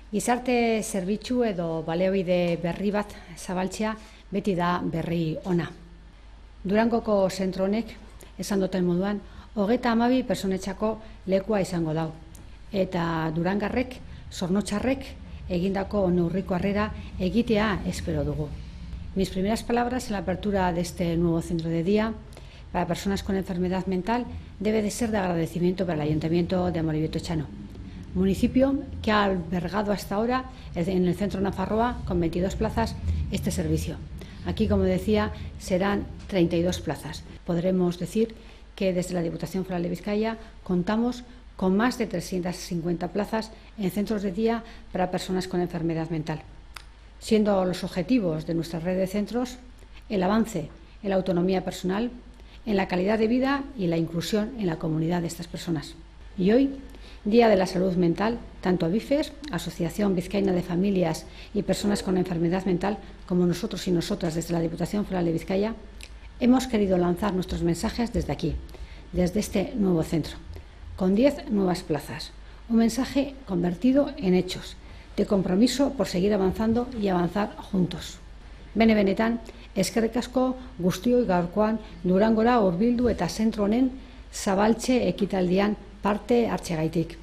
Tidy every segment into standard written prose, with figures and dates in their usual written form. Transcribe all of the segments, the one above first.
Gizarte zerbitzu edo baliabide berri bat zabaltzea beti da berri ona. Durangoko zentro honek, esan duten moduan, 32 pertsonetxako lekua izango dau. Eta durangarrek, zornotxarrek, egindako neurriko harrera egitea espero dugu. Mis primeras palabras en la apertura de este nuevo centro de día para personas con enfermedad mental debe de ser de agradecimiento para el Ayuntamiento de Amorebieta Etxano, municipio que ha albergado hasta ahora en el centro Nafarroa con 22 plazas este servicio. Aquí, como decía, serán 32 plazas. Podremos decir que desde la Diputación Foral de Vizcaya contamos con más de 350 plazas en centros de día para personas con enfermedad mental, siendo los objetivos de nuestra red de centros el avance en la autonomía personal, en la calidad de vida y la inclusión en la comunidad de estas personas. Y hoy, Día de la Salud Mental, tanto AVIFES, Asociación Vizcaína de Familias y Personas con Enfermedad Mental, como nosotros y nosotras desde la Diputación Foral de Vizcaya, hemos querido lanzar nuestros mensajes desde aquí, desde este nuevo centro, con 10 nuevas plazas. Un mensaje convertido en hechos, de compromiso por seguir avanzando y avanzar juntos. Benetan, eskerrik asko guztioi gaurkoan Durangora hurbildu eta zentro honen zabaltze ekitaldian parte hartzeagaitik.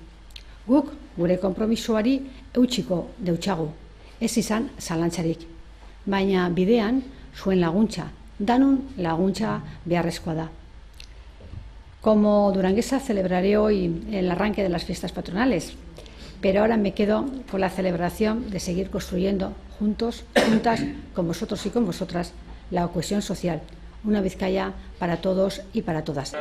Guk gure konpromisoari eutsiko deutsagu, ez izan zalantzarik. Baina bidean zuen laguntza, danun laguntza beharrezkoa da. Como duranguesa celebraré hoy el arranque de las fiestas patronales, pero ahora me quedo con la celebración de seguir construyendo juntos, juntas, con vosotros y con vosotras, la cohesión social, una Vizcaya para todos y para todas.